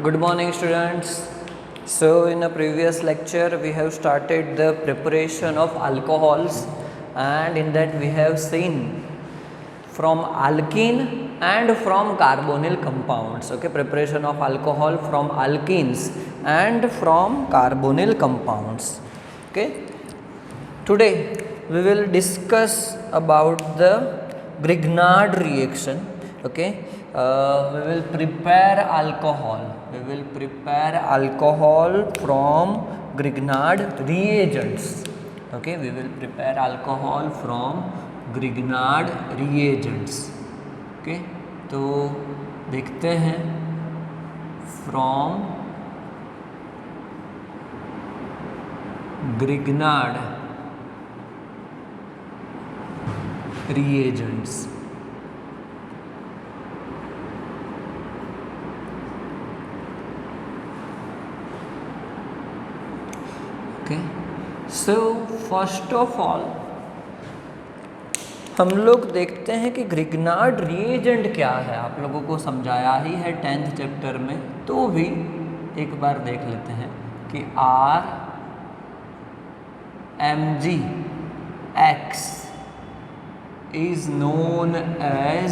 Good morning, students. So in a previous lecture we have started the preparation of alcohols, and in that we have seen from alkene and from carbonyl compounds. Okay, preparation of alcohol from alkenes and from carbonyl compounds. Okay, today we will discuss about the Grignard reaction. Okay, we will prepare alcohol. We will prepare alcohol from Grignard reagents. Okay, we will prepare alcohol from Grignard reagents. Okay, तो देखते हैं from Grignard reagents. Okay, so first of all हम लोग देखते हैं कि Grignard reagent क्या है. आप लोगों को समझाया ही है 10th चैप्टर में, तो भी एक बार देख लेते हैं कि RMgX is known as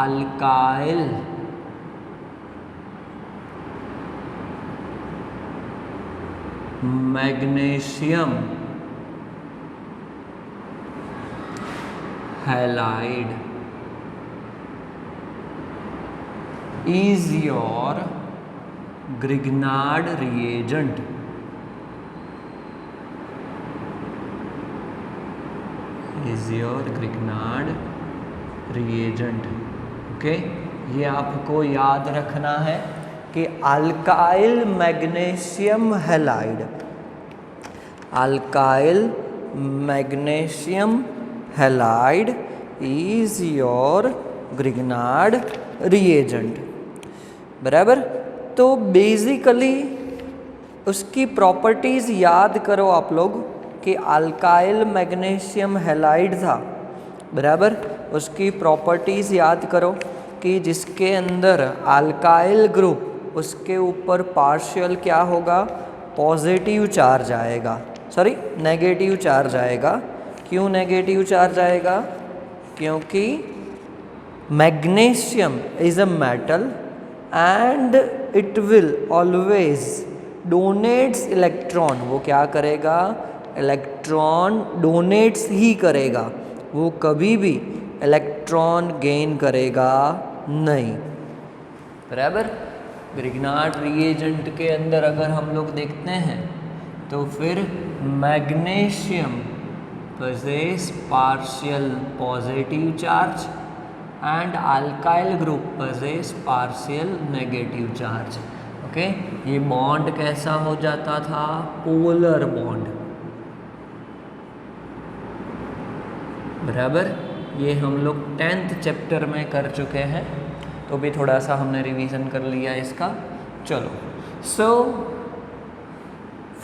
alkyl magnesium halide is your Grignard reagent. Is your Grignard reagent. Okay, ये आपको याद रखना है कि alkyl magnesium halide, alkyl magnesium halide is your Grignard reagent. बराबर. तो बेसिकली उसकी प्रॉपर्टीज़ याद करो आप लोग कि अल्काइल मैग्नीशियम हैलाइड था. बराबर. उसकी प्रॉपर्टीज़ याद करो कि जिसके अंदर अल्काइल ग्रुप, उसके ऊपर पार्शियल क्या होगा, पॉजिटिव चार्ज आएगा, सॉरी नेगेटिव चार्ज आएगा. क्यों नेगेटिव चार्ज आएगा? क्योंकि magnesium is a metal and it will always donates electron. वो क्या करेगा? इलेक्ट्रॉन डोनेट्स ही करेगा, वो कभी भी इलेक्ट्रॉन गेन करेगा नहीं. बराबर. ग्रिग्नार्ड रिएजेंट के अंदर अगर हम लोग देखते हैं तो फिर magnesium possess partial positive charge and alkyl group possess partial negative charge. Okay, ये बॉन्ड कैसा हो जाता था? Polar bond. बराबर. ये हम लोग 10th चैप्टर में कर चुके हैं, तो भी थोड़ा सा हमने रिवीजन कर लिया इसका. चलो, सो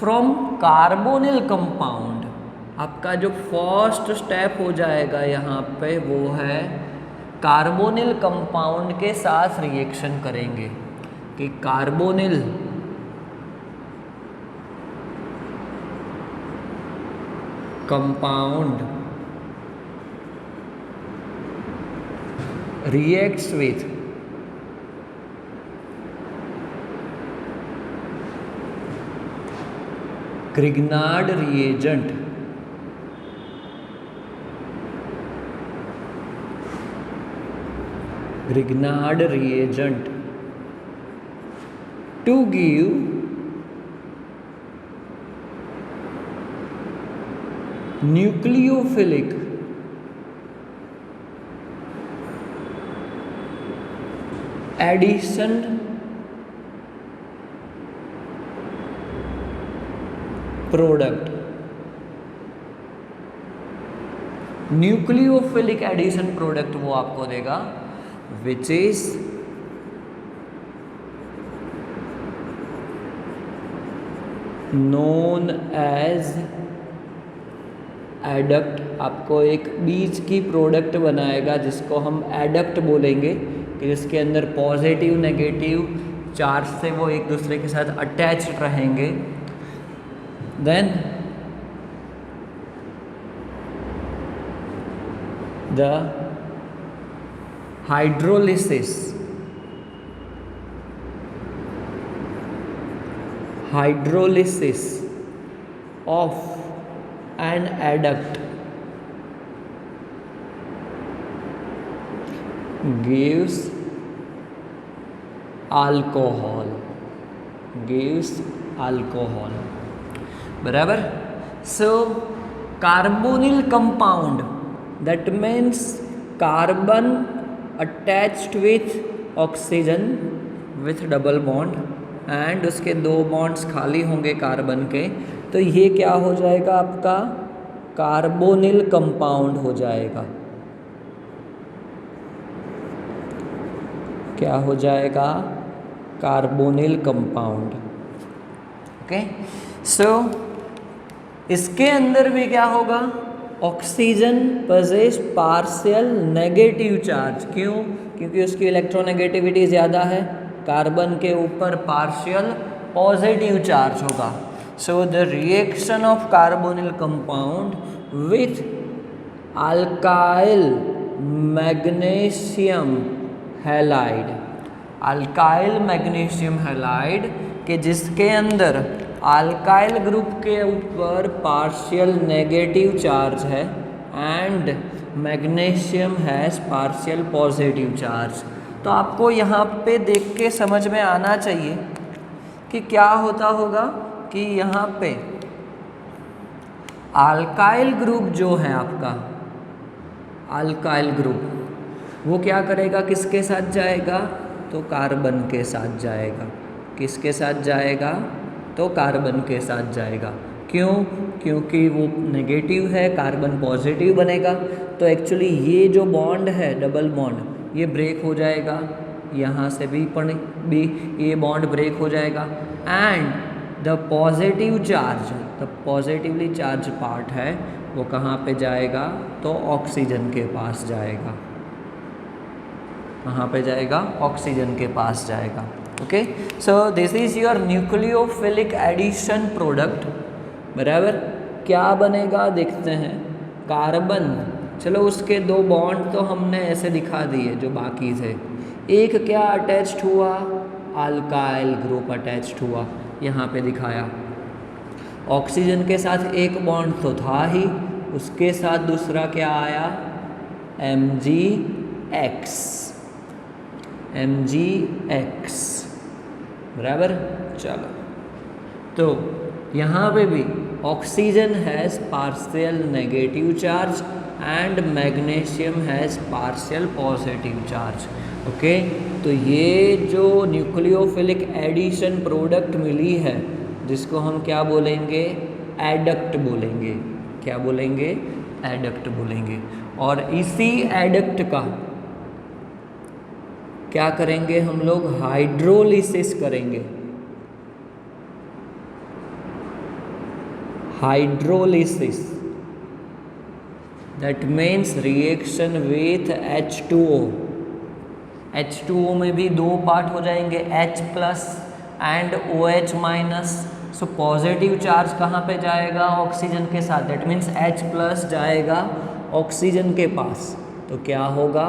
फ्रॉम कार्बोनिल कंपाउंड आपका जो फर्स्ट स्टेप हो जाएगा यहाँ पे वो है कार्बोनिल कंपाउंड के साथ रिएक्शन करेंगे. कि carbonyl compound reacts with Grignard reagent. Grignard reagent to give nucleophilic addition product. Nucleophilic addition product वो आपको देगा which is known as adduct. आपको एक बीच की प्रोडक्ट बनाएगा जिसको हम एडक्ट बोलेंगे, कि जिसके अंदर पॉजिटिव नेगेटिव चार्ज से वो एक दूसरे के साथ अटैच्ड रहेंगे। Then the hydrolysis of an adduct gives alcohol बराबर। So carbonyl compound, that means carbon attached with oxygen with double bond and उसके 2 बॉन्ड्स खाली होंगे कार्बन के, तो ये क्या हो जाएगा आपका कार्बोनिल कंपाउंड हो जाएगा। क्या हो जाएगा? Carbonyl compound. ओके, सो इसके अंदर भी क्या होगा? Oxygen possess partial negative charge. क्यों? क्योंकि उसकी इलेक्ट्रोनेगेटिविटी ज़्यादा है, कार्बन के ऊपर पार्शियल पॉजिटिव चार्ज होगा। So the reaction of carbonyl compound with alkyl magnesium halide, alkyl magnesium halide के जिसके अंदर अल्काइल ग्रुप के ऊपर पार्शियल नेगेटिव चार्ज है and magnesium has partial positive charge. तो आपको यहाँ पे देख के समझ में आना चाहिए कि क्या होता होगा कि यहाँ पे अल्काइल ग्रुप जो है आपका, अल्काइल ग्रुप वो क्या करेगा? किसके साथ जाएगा? तो कार्बन के साथ जाएगा। किसके साथ जाएगा? तो कार्बन के साथ जाएगा। क्यों? क्योंकि वो नेगेटिव है, कार्बन पॉजिटिव बनेगा। तो एक्चुअली ये जो बॉन्ड है, डबल बॉन्ड, ये ब्रेक हो जाएगा, यहाँ से भी ये बॉन्ड ब्रेक हो जाएगा and the positive charge, the positively charge part है वो कहाँ पे जाएगा? तो ऑक्सीजन के पास जाएगा। कहाँ पे जाएगा? ऑक्सीजन के पास जाएगा। Okay, so this is your nucleophilic addition product. बराबर, क्या बनेगा देखते हैं। कार्बन, चलो उसके 2 बॉन्ड तो हमने ऐसे दिखा दिए जो बाकी थे। एक क्या अटैच्ड हुआ? अल्काइल ग्रुप अटैच्ड हुआ, यहाँ पे दिखाया। ऑक्सीजन के साथ एक बॉन्ड तो था ही, उसके साथ दूसरा क्या आया? MgX, बराबर। चलो, तो यहाँ पे भी oxygen has partial negative charge and magnesium has partial positive charge. Okay, तो ये जो न्यूक्लियोफिलिक एडिशन प्रोडक्ट मिली है जिसको हम क्या बोलेंगे? एडक्ट बोलेंगे। क्या बोलेंगे? एडक्ट बोलेंगे। और इसी एडक्ट का क्या करेंगे हम लोग? हाइड्रोलिसिस करेंगे। Hydrolysis, that means reaction with H2O। H2O में भी 2 पार्ट हो जाएंगे, H plus and OH minus. So positive charge कहाँ पे जाएगा? ऑक्सीजन के साथ, दैट मीन्स H प्लस जाएगा ऑक्सीजन के पास। तो क्या होगा?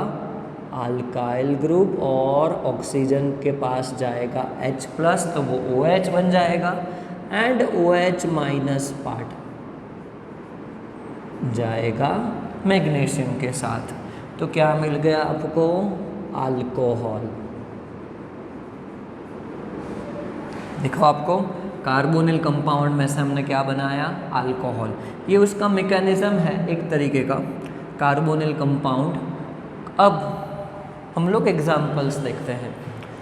अल्काइल ग्रुप और ऑक्सीजन के पास जाएगा H प्लस, तो वो OH बन जाएगा एंड OH माइनस पार्ट जाएगा मैग्नीशियम के साथ। तो क्या मिल गया आपको? अल्कोहल। देखो, आपको कार्बोनिल कंपाउंड में से हमने क्या बनाया? अल्कोहल। ये उसका मैकेनिज्म है एक तरीके का, कार्बोनिल कंपाउंड। अब हम लोग एग्जाम्पल्स देखते हैं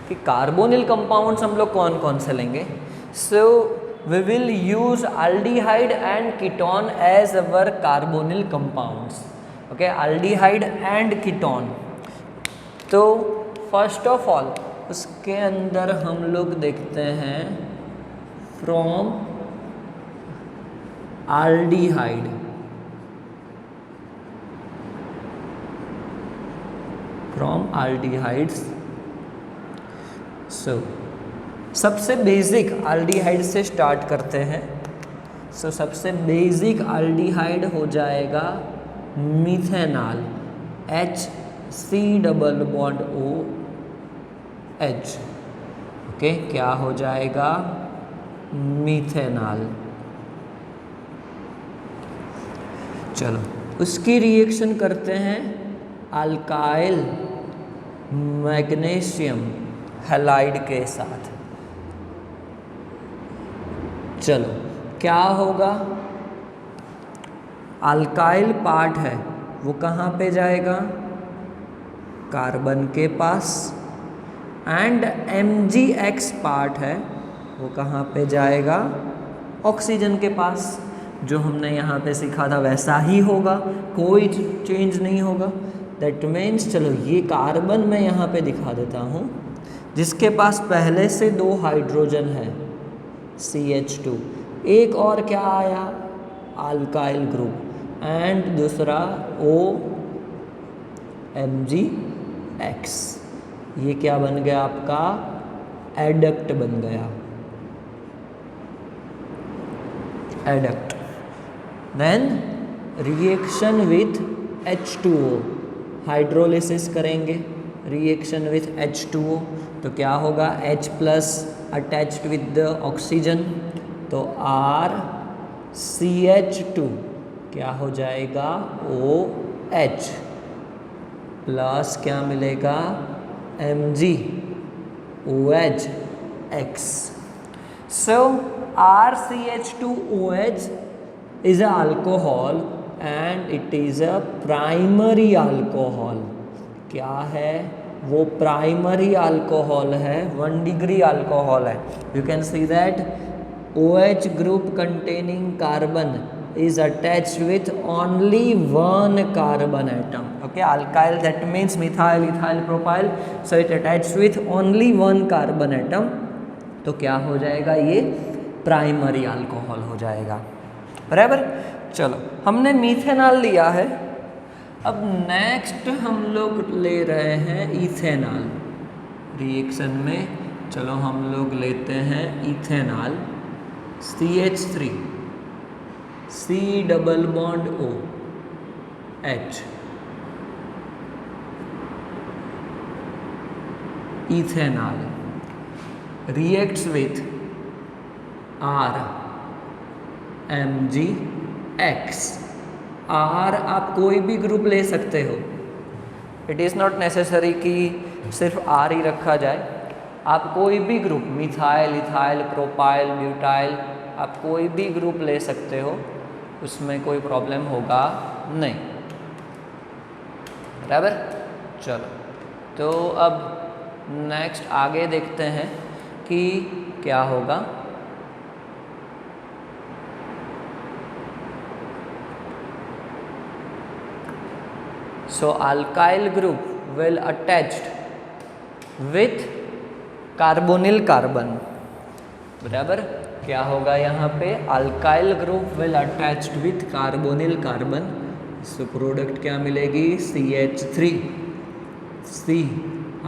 कि कार्बोनिल कंपाउंड्स हम लोग कौन कौन से लेंगे। So we will use aldehyde and ketone as our carbonyl compounds. Okay, aldehyde and ketone. तो फर्स्ट ऑफ ऑल उसके अंदर हम लोग देखते हैं from aldehyde, from aldehydes. So सबसे बेसिक एल्डिहाइड से स्टार्ट करते हैं। सो सबसे बेसिक एल्डिहाइड हो जाएगा मिथेनॉल, HC≡OH। ओके, क्या हो जाएगा? मिथेनॉल। चलो उसकी रिएक्शन करते हैं अल्काइल मैग्नीशियम हैलाइड के साथ। चलो क्या होगा? अल्काइल पार्ट है वो कहाँ पे जाएगा? कार्बन के पास। एंड MgX पार्ट है वो कहाँ पे जाएगा? ऑक्सीजन के पास। जो हमने यहाँ पे सीखा था वैसा ही होगा, कोई चेंज नहीं होगा। दैट मीन्स चलो ये कार्बन मैं यहाँ पे दिखा देता हूँ, जिसके पास पहले से 2 हाइड्रोजन है CH2, एक और क्या आया? अल्काइल ग्रुप, एंड दूसरा OMgX। ये क्या बन गया आपका? एडक्ट बन गया, adduct. Then reaction with H2O, hydrolysis करेंगे रिएक्शन विथ H2O, तो क्या होगा? H+ attached with the oxygen, तो RCH2 क्या हो जाएगा? OH प्लस क्या मिलेगा? MgOH। So RCH2OH is an alcohol and it is a primary alcohol। क्या है वो? प्राइमरी अल्कोहल है, 1 डिग्री अल्कोहल है। You can see that OH group containing carbon is attached with only 1 carbon atom। okay, alkyl that means methyl, ethyl, propyl, so it attached with only 1 carbon atom। तो क्या हो जाएगा? ये primary alcohol हो जाएगा, बराबर। चलो हमने मिथेनॉल लिया है, अब नेक्स्ट हम लोग ले रहे हैं इथेनॉल रिएक्शन में। चलो हम लोग लेते हैं ethanol, CH3 C≡OH, ethanol reacts with RMgX। R आप कोई भी ग्रुप ले सकते हो, इट इज़ नॉट नेसेसरी कि सिर्फ R ही रखा जाए। आप कोई भी group, methyl, ethyl, propyl, butyl, आप कोई भी ग्रुप ले सकते हो, उसमें कोई प्रॉब्लम होगा नहीं, बराबर। चलो तो अब नेक्स्ट आगे देखते हैं कि क्या होगा। So alkyl group will attached with carbonyl carbon, बराबर। क्या होगा यहाँ पे? Alkyl group will attached with carbonyl carbon, so product क्या मिलेगी? CH3। C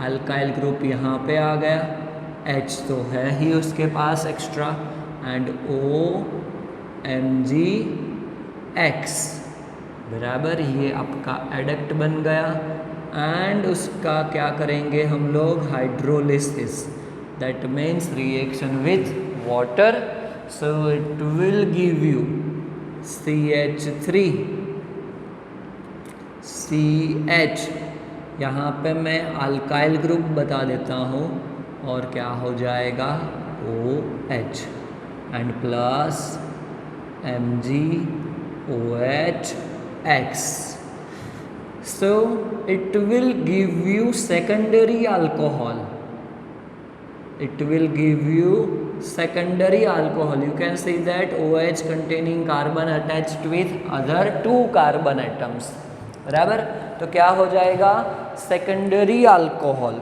अल्काइल ग्रुप यहाँ पे आ गया, H तो है ही उसके पास एक्स्ट्रा, एंड OMgX, बराबर। ये आपका एडक्ट बन गया, एंड उसका क्या करेंगे हम लोग? Hydrolysis, that means reaction with water, so it will give you CH3 CH। यहाँ पे मैं अल्काइल ग्रुप बता देता हूँ, और क्या हो जाएगा? OH and plus MgOH। So it will give you secondary alcohol, it will give you secondary alcohol। you can see that OH containing carbon attached with other 2 carbon atoms, बराबर। तो क्या हो जाएगा? Secondary alcohol.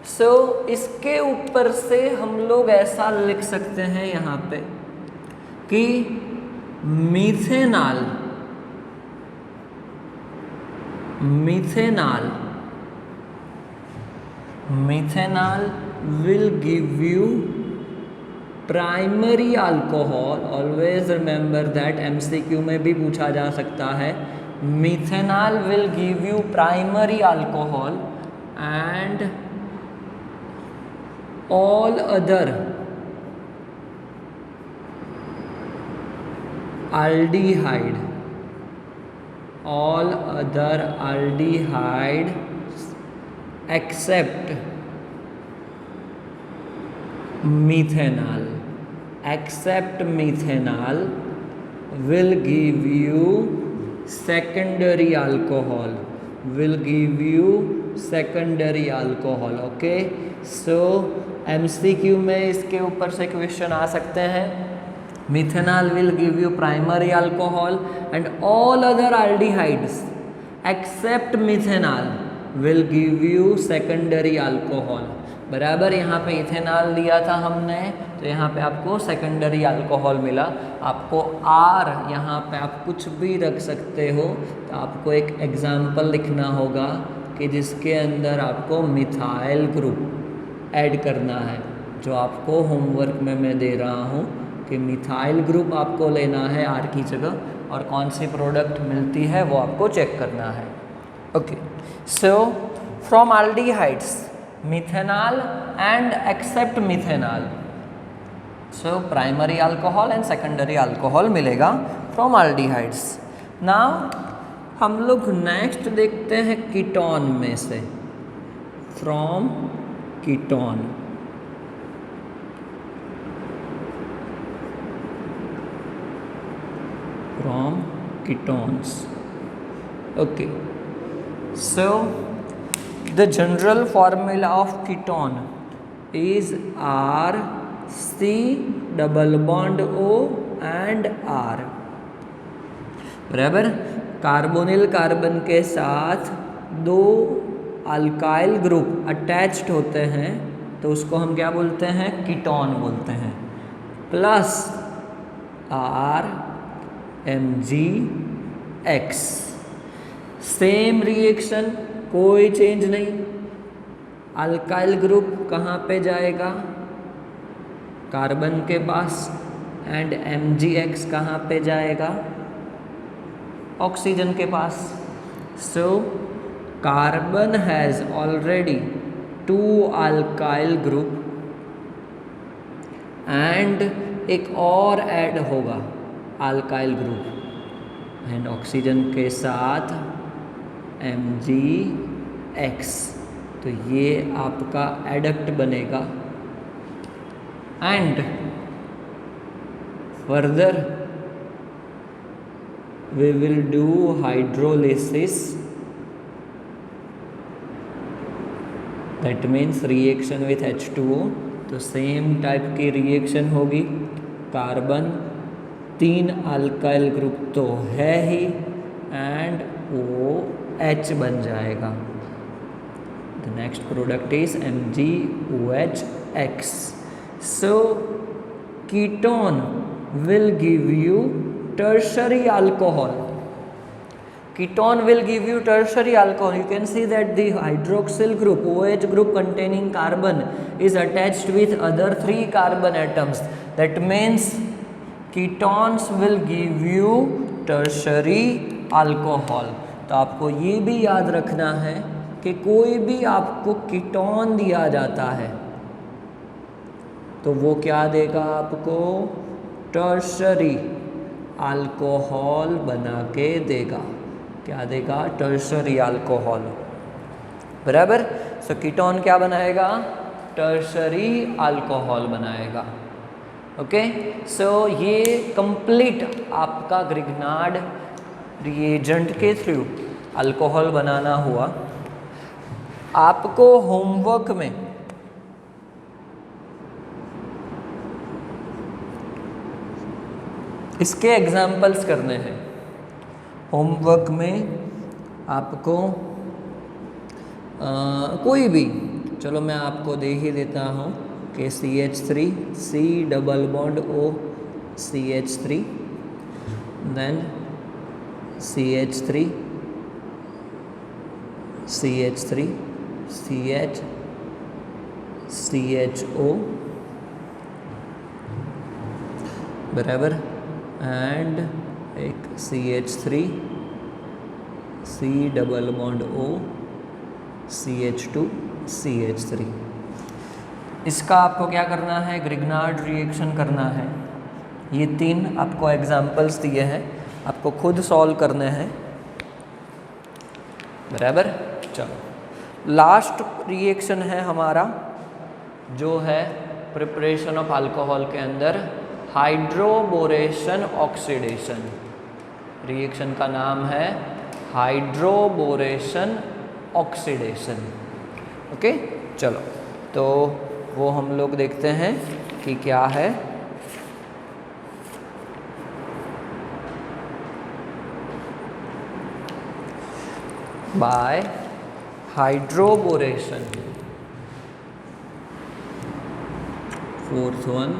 सो इसके ऊपर से हम लोग ऐसा लिख सकते हैं यहाँ पे कि methanol Methanol will give you primary alcohol. Always remember that, MCQ में भी पूछा जा सकता है. Methanol will give you primary alcohol and all other aldehyde, all other aldehyde except methanol, will give you secondary alcohol, okay. So MCQ में इसके ऊपर से क्वेश्चन आ सकते हैं. Methanol will give you primary alcohol and all other aldehydes except methanol will give you secondary alcohol. बराबर, यहाँ पे इथेनॉल लिया था हमने, तो यहाँ पे आपको सेकेंडरी अल्कोहल मिला. आपको R यहाँ पे आप कुछ भी रख सकते हो. तो आपको एक एग्जाम्पल लिखना होगा कि जिसके अंदर आपको मिथाइल ग्रुप ऐड करना है, जो आपको होमवर्क में मैं दे रहा हूँ कि मिथाइल ग्रुप आपको लेना है R की जगह, और कौन सी प्रोडक्ट मिलती है वो आपको चेक करना है. Okay, so from aldehydes methanol and except methanol, so primary alcohol and secondary alcohol मिलेगा फ्रॉम aldehydes. नाउ हम लोग नेक्स्ट देखते हैं कीटोन में से. From ketone, from ketones. Okay, so the general formula of ketone is R C double bond O and R. बराबर, carbonyl carbon के साथ दो अल्काइल ग्रुप अटैच्ड होते हैं तो उसको हम क्या बोलते हैं? कीटोन बोलते हैं. Plus R MgX, same reaction, कोई चेंज नहीं. अल्काइल ग्रुप कहाँ पे जाएगा? कार्बन के पास. एंड MgX कहाँ पे जाएगा? ऑक्सीजन के पास. So carbon has already 2 alkyl group and एक और ऐड होगा अल्काइल ग्रुप, एंड ऑक्सीजन के साथ MgX. तो ये आपका एडक्ट बनेगा. And further we will do hydrolysis, that means reaction with H2O. तो सेम टाइप की रिएक्शन होगी. कार्बन 3 अल्काइल ग्रुप तो है ही एंड वो H बन जाएगा. The next product is MgOHX. So ketone will give you tertiary alcohol. Ketone will give you tertiary alcohol. You can see that the hydroxyl group, OH group containing carbon, is attached with other 3 carbon atoms. That means ketones will give you tertiary alcohol. तो आपको ये भी याद रखना है कि कोई भी आपको कीटोन दिया जाता है तो वो क्या देगा आपको? टर्शरी अल्कोहल बना के देगा. क्या देगा? Tertiary alcohol. बराबर. सो कीटोन क्या बनाएगा? टर्शरी अल्कोहल बनाएगा. ओके, सो ये कंप्लीट आपका ग्रिग्नार्ड रिएजेंट के थ्रू अल्कोहल बनाना हुआ. आपको होमवर्क में इसके एग्जाम्पल्स करने हैं. होमवर्क में आपको कोई भी, चलो मैं आपको दे ही देता हूँ कि CH3 C double bond O CH3, then CH3 CH3 CH CHO बराबर, एंड एक CH3 C double bond O CH2 CH3। इसका आपको क्या करना है, ग्रिग्नार्ड रिएक्शन करना है। ये 3 आपको एग्जाम्पल्स दिए हैं, आपको खुद सॉल्व करने हैं बराबर। चलो लास्ट रिएक्शन है हमारा, जो है प्रिपरेशन ऑफ अल्कोहल के अंदर हाइड्रोबोरेशन ऑक्सीडेशन। रिएक्शन का नाम है हाइड्रोबोरेशन ऑक्सीडेशन। ओके चलो, तो वो हम लोग देखते हैं कि क्या है। By hydroboration, fourth one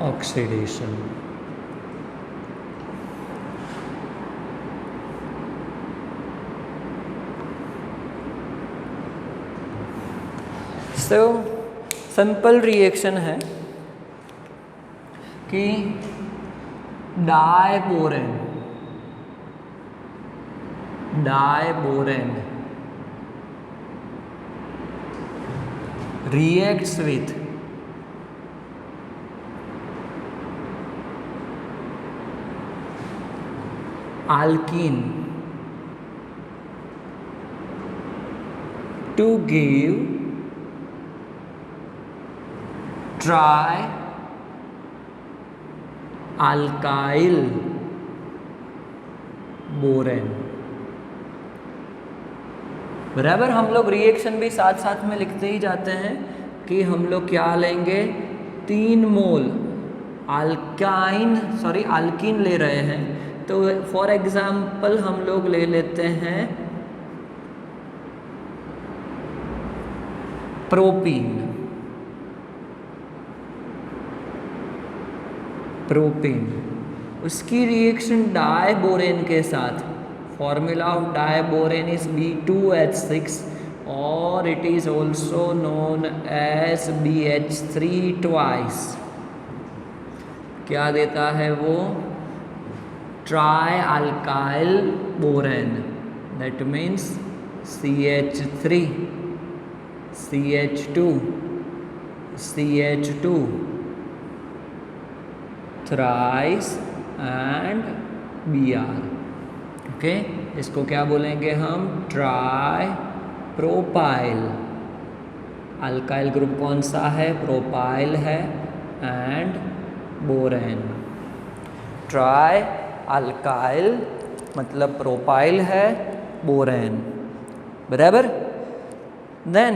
oxidation. So simple reaction है कि diborane reacts with alkene to give tri-alkyl borane. बराबर, हम लोग रिएक्शन भी साथ साथ में लिखते ही जाते हैं कि हम लोग क्या लेंगे, 3 मोल अल्कीन ले रहे हैं। तो फॉर एग्जाम्पल हम लोग ले लेते हैं प्रोपीन। उसकी रिएक्शन डायबोरेन के साथ, formula of diborane is B2H6 और it is also known as BH3 twice. क्या देता है वो, trialkyl borane, that means CH3 CH2 CH2 thrice and Br। ओके, इसको क्या बोलेंगे हम, ट्राई प्रोपाइल। अल्काइल ग्रुप कौन सा है, प्रोपाइल है, एंड बोरेन। ट्राई अल्काइल मतलब प्रोपाइल है, बोरेन बराबर। Then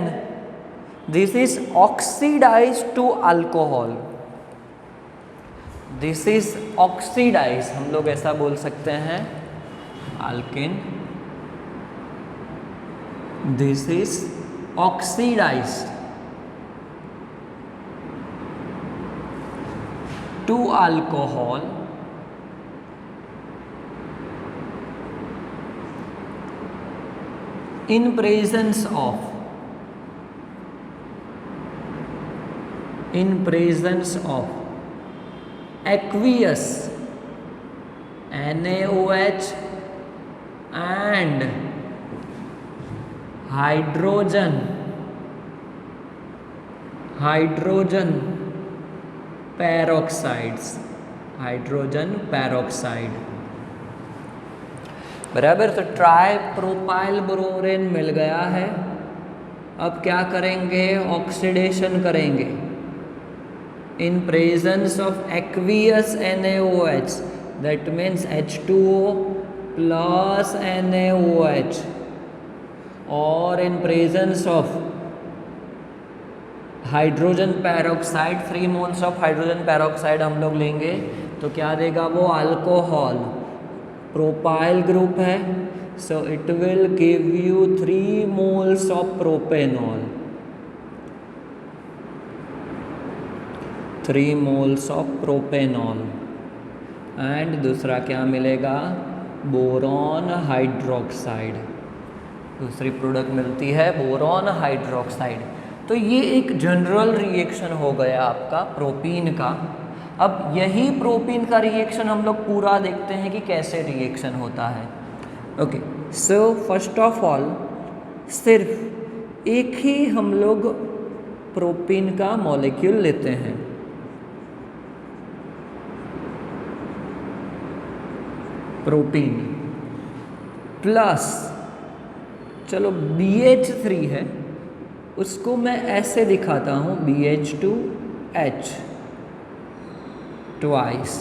this is oxidized to alcohol, this is oxidize, हम लोग ऐसा बोल सकते हैं, alkene, this is oxidized to alcohol in presence of aqueous NaOH and hydrogen peroxide बराबर। तो ट्राई प्रोपाइल बोरेन मिल गया है। अब क्या करेंगे, ऑक्सीडेशन करेंगे in presence of aqueous NaOH, that means H2O plus NaOH, और इन presence of hydrogen peroxide, 3 moles of hydrogen peroxide हम लोग लेंगे। तो क्या देगा वो, अल्कोहल, प्रोपाइल ग्रुप है, so it will give you 3 moles of propanol. 3 moles of propanol. And दूसरा क्या मिलेगा, बोरॉन हाइड्रोक्साइड, दूसरी प्रोडक्ट मिलती है बोरॉन हाइड्रोक्साइड। तो ये एक जनरल रिएक्शन हो गया आपका प्रोपीन का। अब यही प्रोपीन का रिएक्शन हम लोग पूरा देखते हैं कि कैसे रिएक्शन होता है। Okay, so first of all सिर्फ एक ही हम लोग प्रोपीन का मॉलिक्यूल लेते हैं। प्रोपीन प्लस, चलो BH3 है, उसको मैं ऐसे दिखाता हूँ BH2H ट्वाइस,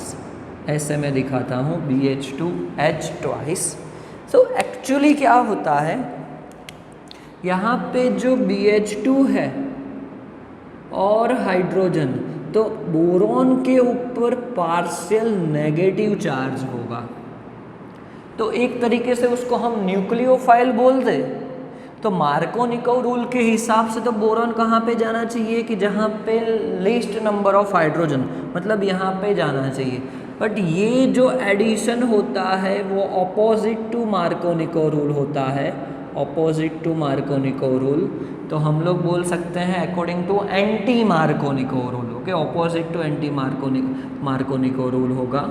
ऐसे मैं दिखाता हूँ BH2H ट्वाइस। सो एक्चुअली क्या होता है, यहाँ पे जो BH2 है और हाइड्रोजन, तो बोरॉन के ऊपर पार्शियल नेगेटिव चार्ज होगा, तो एक तरीके से उसको हम न्यूक्लियोफाइल बोल दे। तो मार्कोनिकोव रूल के हिसाब से तो बोरॉन कहाँ पे जाना चाहिए कि जहाँ पे लीस्ट नंबर ऑफ हाइड्रोजन, मतलब यहाँ पे जाना चाहिए। बट ये जो एडिशन होता है वो ऑपोजिट टू मार्कोनिकोव रूल होता है, ऑपोजिट टू मार्कोनिकोव रूल। तो हम लोग बोल सकते हैं according to anti Markovnikov rule. Okay, opposite to anti Markovnikov rule होगा।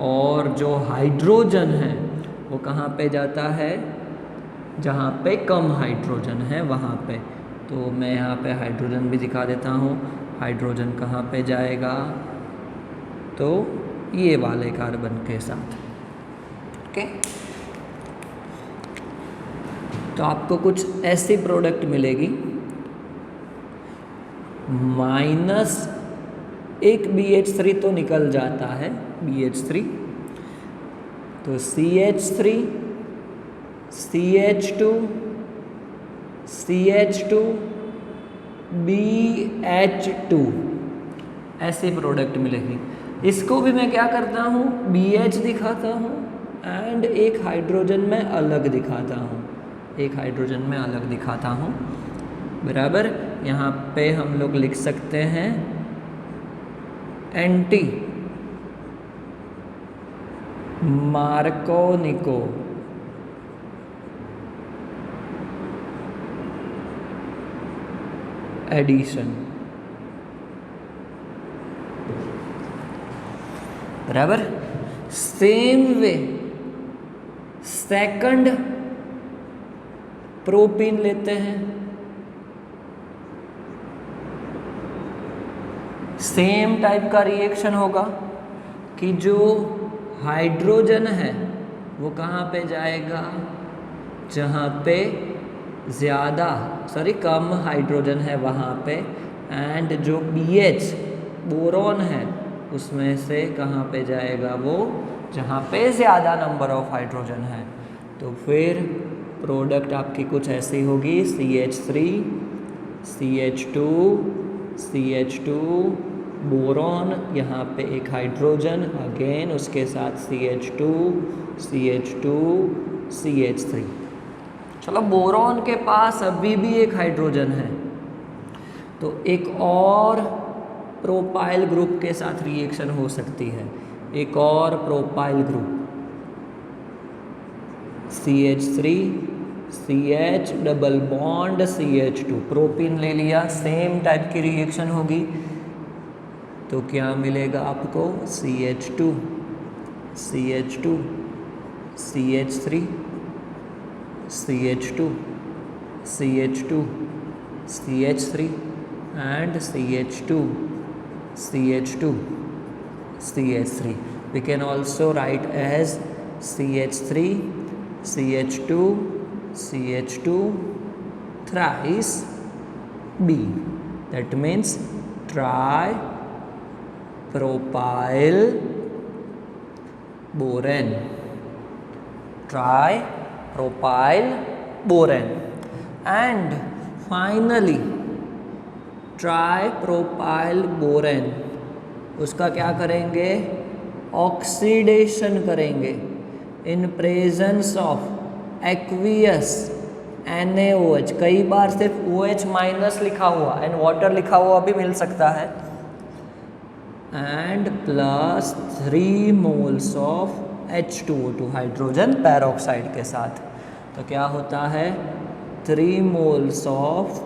और जो हाइड्रोजन है वो कहाँ पे जाता है, जहाँ पे कम हाइड्रोजन है वहाँ पे। तो मैं यहाँ पे हाइड्रोजन भी दिखा देता हूँ। हाइड्रोजन कहाँ पे जाएगा, तो ये वाले कार्बन के साथ। ओके, तो आपको कुछ ऐसी प्रोडक्ट मिलेगी, माइनस एक BH3 तो निकल जाता है, BH3, तो CH3 CH2 CH2 BH2 ऐसी प्रोडक्ट मिलेगी। इसको भी मैं क्या करता हूँ, BH दिखाता हूँ एंड एक हाइड्रोजन में अलग दिखाता हूँ, एक हाइड्रोजन में अलग दिखाता हूँ, बराबर। यहाँ पे हम लोग लिख सकते हैं एंटी मार्कोनिकोव एडिशन, बराबर। सेम वे सेकंड प्रोपीन लेते हैं, सेम टाइप का रिएक्शन होगा कि जो हाइड्रोजन है वो कहाँ पे जाएगा, जहाँ पे कम हाइड्रोजन है वहाँ पे, एंड जो BH बोरॉन है उसमें से कहाँ पे जाएगा, वो जहाँ पे ज़्यादा नंबर ऑफ हाइड्रोजन है। तो फिर प्रोडक्ट आपकी कुछ ऐसी होगी, CH3 CH2 CH2 बोरॉन, यहाँ पे एक हाइड्रोजन अगेन, उसके साथ CH2 CH2 CH3। चलो, बोरॉन के पास अभी भी एक हाइड्रोजन है, तो एक और प्रोपाइल ग्रुप के साथ रिएक्शन हो सकती है, एक और propyl group CH3 CH double bond CH2, propene ले लिया, सेम टाइप की रिएक्शन होगी। तो क्या मिलेगा आपको, CH2 CH2 CH3 CH2 CH2 CH3 and CH2 CH2 CH3. We can also write as CH3 CH2 CH2 thrice B. That means tripropyl boron. Tripropyl boron. And finally tripropyl borane, उसका क्या करेंगे, oxidation करेंगे in presence of aqueous NaOH, कई बार सिर्फ OH minus लिखा हुआ and water लिखा हुआ भी मिल सकता है, and plus 3 moles of H2O2 hydrogen peroxide के साथ। तो क्या होता है 3 moles of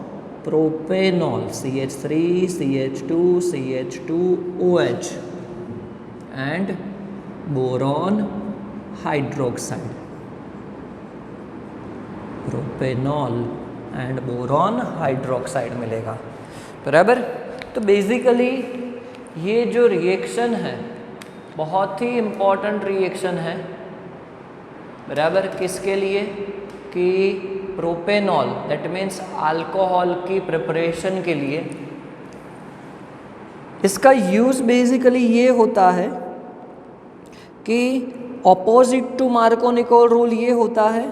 propanol CH3 CH2 CH2OH and boron hydroxide, propanol and boron hydroxide मिलेगा, बराबर। तो बेसिकली ये जो रिएक्शन है बहुत ही इम्पॉर्टेंट रिएक्शन है, बराबर। किसके लिए कि प्रोपेनॉल दैट मीन्स अल्कोहल की प्रिपरेशन के लिए। इसका यूज़ बेसिकली ये होता है कि ऑपोजिट टू मार्कोनिकोल रूल ये होता है,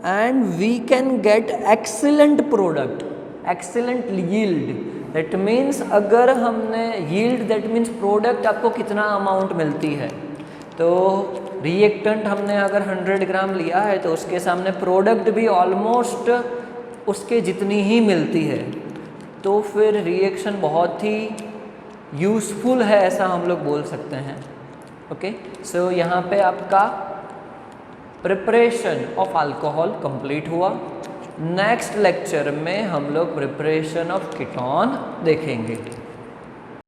and we can get excellent product, excellent yield. That means अगर हमने यील्ड दैट मीन्स प्रोडक्ट आपको कितना अमाउंट मिलती है, तो रिएक्टेंट हमने अगर 100 ग्राम लिया है तो उसके सामने प्रोडक्ट भी ऑलमोस्ट उसके जितनी ही मिलती है, तो फिर रिएक्शन बहुत ही यूज़फुल है, ऐसा हम लोग बोल सकते हैं। ओके, सो यहाँ पे आपका प्रिपरेशन ऑफ अल्कोहल कंप्लीट हुआ। नेक्स्ट लेक्चर में हम लोग प्रिपरेशन ऑफ कीटोन देखेंगे।